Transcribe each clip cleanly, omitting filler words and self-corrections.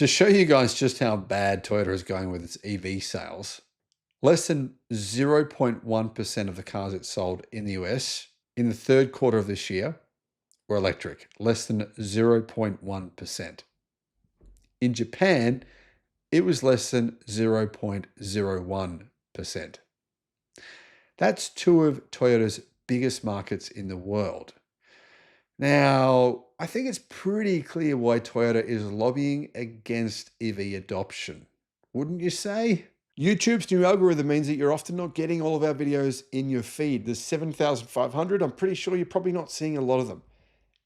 To show you guys just how bad Toyota is going with its EV sales, less than 0.1% of the cars it sold in the US in the third quarter of this year were electric. Less than 0.1%. In Japan, it was less than 0.01%. That's two of Toyota's biggest markets in the world. Now, I think it's pretty clear why Toyota is lobbying against EV adoption, wouldn't you say? YouTube's new algorithm means that you're often not getting all of our videos in your feed. There's 7,500. I'm pretty sure you're probably not seeing a lot of them.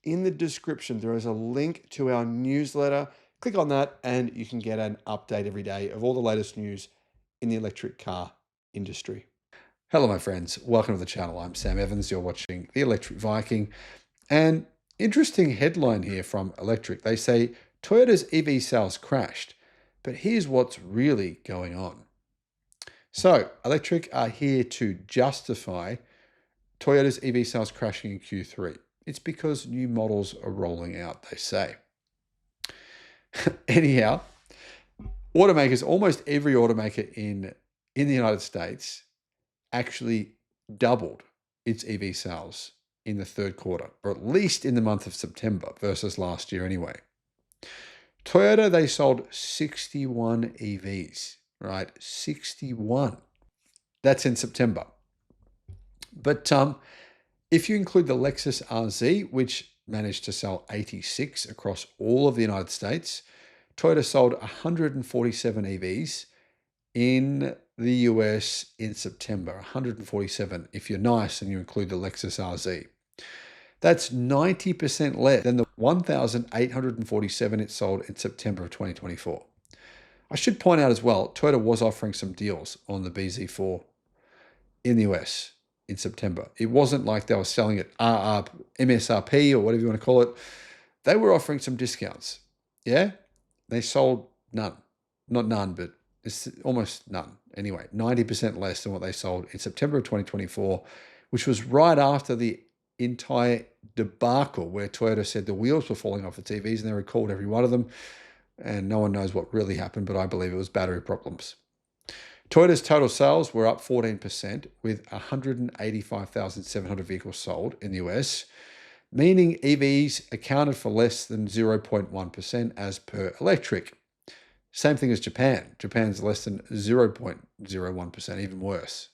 In the description, there is a link to our newsletter. Click on that and you can get an update every day of all the latest news in the electric car industry. Hello, my friends. Welcome to the channel. I'm Sam Evans. You're watching the Electric Viking. And interesting headline here from Electric. They say Toyota's EV sales crashed, but here's what's really going on. So Electric are here to justify Toyota's EV sales crashing in Q3. It's because new models are rolling out, they say. Anyhow, automakers, almost every automaker in the United States actually doubled its EV sales in the third quarter, or at least in the month of September versus last year anyway. Toyota, they sold 61 EVs, right? 61. That's in September. But if you include the Lexus RZ, which managed to sell 86 across all of the United States, Toyota sold 147 EVs in the US in September. 147 if you're nice and you include the Lexus RZ. That's 90% less than the 1,847 it sold in September of 2024. I should point out as well, Toyota was offering some deals on the BZ4 in the US in September. It wasn't like they were selling it MSRP or whatever you want to call it. They were offering some discounts. Yeah, they sold none. Not none, but it's almost none. Anyway, 90% less than what they sold in September of 2024, which was right after the entire debacle where Toyota said the wheels were falling off its EVs and they recalled every one of them. And no one knows what really happened, but I believe it was battery problems. Toyota's total sales were up 14% with 185,700 vehicles sold in the US, meaning EVs accounted for less than 0.1% as per Electric. Same thing as Japan. Japan's less than 0.01%, even worse.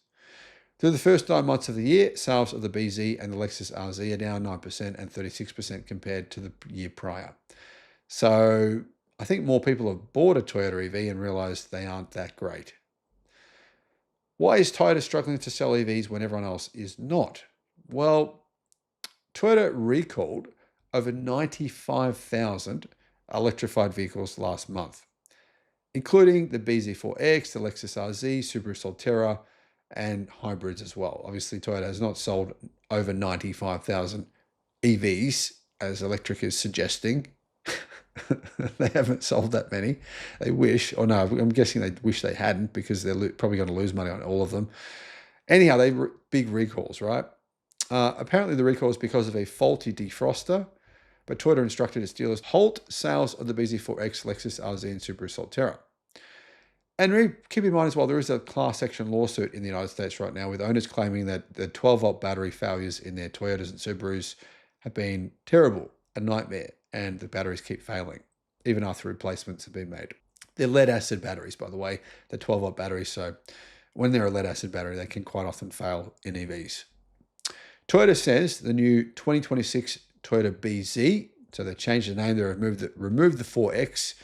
Through the first 9 months of the year, sales of the BZ and the Lexus RZ are down 9% and 36% compared to the year prior. So I think more people have bought a Toyota EV and realized they aren't that great. Why is Toyota struggling to sell EVs when everyone else is not? Well, Toyota recalled over 95,000 electrified vehicles last month, including the BZ4X, the Lexus RZ, Subaru Solterra, and hybrids as well. Obviously, Toyota has not sold over 95,000 EVs, as Electric is suggesting. They haven't sold that many. They wish, or no, I'm guessing they wish they hadn't because they're probably going to lose money on all of them. Anyhow, they were big recalls, right? Apparently, the recall is because of a faulty defroster, but Toyota instructed its dealers halt sales of the BZ4X, Lexus RZ, and Subaru Solterra. And keep in mind as well, there is a class action lawsuit in the United States right now with owners claiming that the 12-volt battery failures in their Toyotas and Subarus have been terrible, a nightmare, and the batteries keep failing, even after replacements have been made. They're lead-acid batteries, by the way, the 12-volt batteries, so when they're a lead-acid battery, they can quite often fail in EVs. Toyota says the new 2026 Toyota BZ, so they changed the name, they removed the 4X,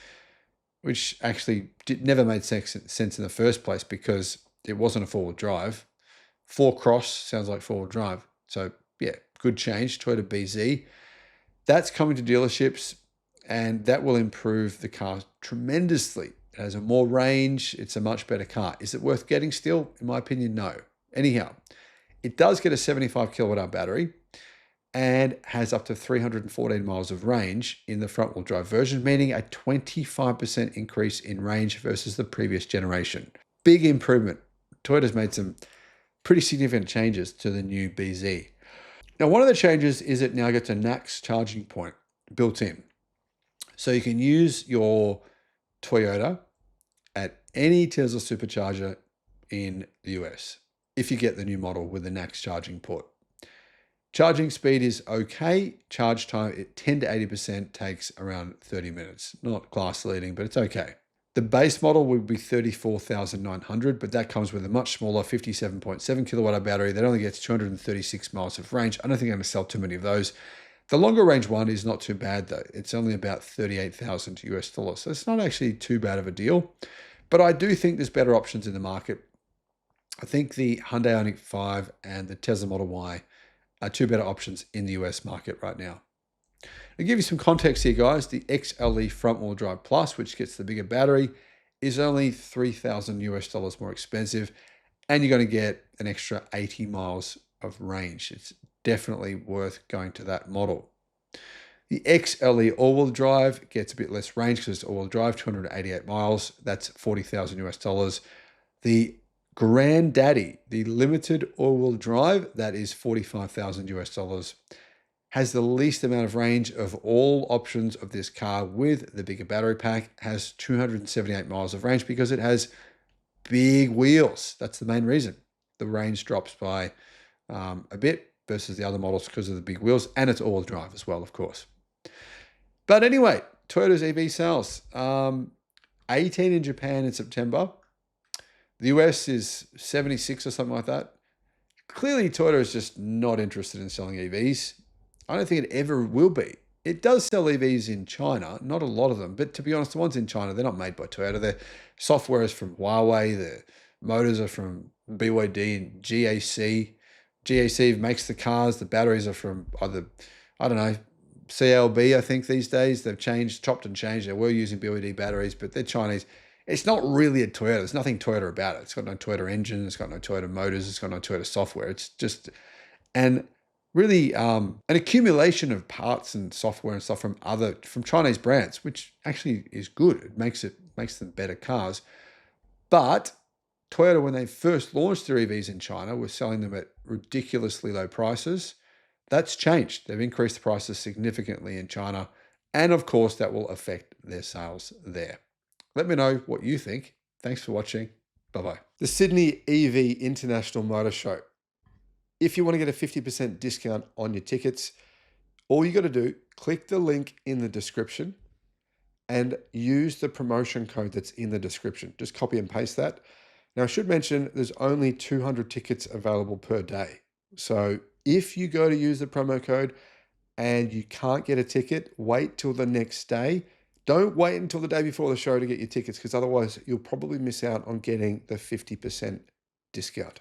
which actually never made sense in the first place because it wasn't a four-wheel drive. 4Cross sounds like four-wheel drive. So yeah, good change, Toyota BZ. That's coming to dealerships and that will improve the car tremendously. It has a more range. It's a much better car. Is it worth getting still? In my opinion, no. Anyhow, it does get a 75 kilowatt hour battery and has up to 314 miles of range in the front-wheel drive version, meaning a 25% increase in range versus the previous generation. Big improvement. Toyota's made some pretty significant changes to the new BZ. Now, one of the changes is it now gets a NACS charging point built in. So you can use your Toyota at any Tesla supercharger in the US if you get the new model with the NACS charging port. Charging speed is okay. Charge time at 10 to 80% takes around 30 minutes. Not class leading, but it's okay. The base model would be 34,900, but that comes with a much smaller 57.7 kilowatt hour battery that only gets 236 miles of range. I don't think I'm going to sell too many of those. The longer range one is not too bad though. It's only about 38,000 US dollars. So it's not actually too bad of a deal, but I do think there's better options in the market. I think the Hyundai Ioniq 5 and the Tesla Model Y are two better options in the US market right now. To give you some context here, guys, the XLE front wheel drive plus, which gets the bigger battery, is only 3,000 US dollars more expensive, and you're going to get an extra 80 miles of range. It's definitely worth going to that model. The XLE all-wheel drive gets a bit less range because it's all-wheel drive, 288 miles. That's 40,000 US dollars. The Granddaddy, the limited all-wheel drive, that is 45,000 US dollars. Has the least amount of range of all options of this car with the bigger battery pack, has 278 miles of range because it has big wheels. That's the main reason. The range drops by a bit versus the other models because of the big wheels, and it's all-wheel drive as well, of course. But anyway, Toyota's EV sales, 18 in Japan in September. The US is 76 or something like that. Clearly, Toyota is just not interested in selling EVs. I don't think it ever will be. It does sell EVs in China, not a lot of them, but to be honest, the ones in China, they're not made by Toyota. Their software is from Huawei, the motors are from BYD and GAC. GAC makes the cars, the batteries are from either, I don't know, CLB, I think these days. They've changed, chopped and changed. They were using BYD batteries, but they're Chinese. It's not really a Toyota. There's nothing Toyota about it. It's got no Toyota engine. It's got no Toyota motors. It's got no Toyota software. It's just, and really an accumulation of parts and software and stuff from Chinese brands, which actually is good. It makes them better cars. But Toyota, when they first launched their EVs in China, were selling them at ridiculously low prices. That's changed. They've increased the prices significantly in China. And of course, that will affect their sales there. Let me know what you think. Thanks for watching. Bye-bye. The Sydney EV International Motor Show. If you want to get a 50% discount on your tickets, all you got to do, click the link in the description and use the promotion code that's in the description. Just copy and paste that. Now, I should mention there's only 200 tickets available per day. So if you go to use the promo code and you can't get a ticket, wait till the next day. Don't wait until the day before the show to get your tickets, because otherwise you'll probably miss out on getting the 50% discount.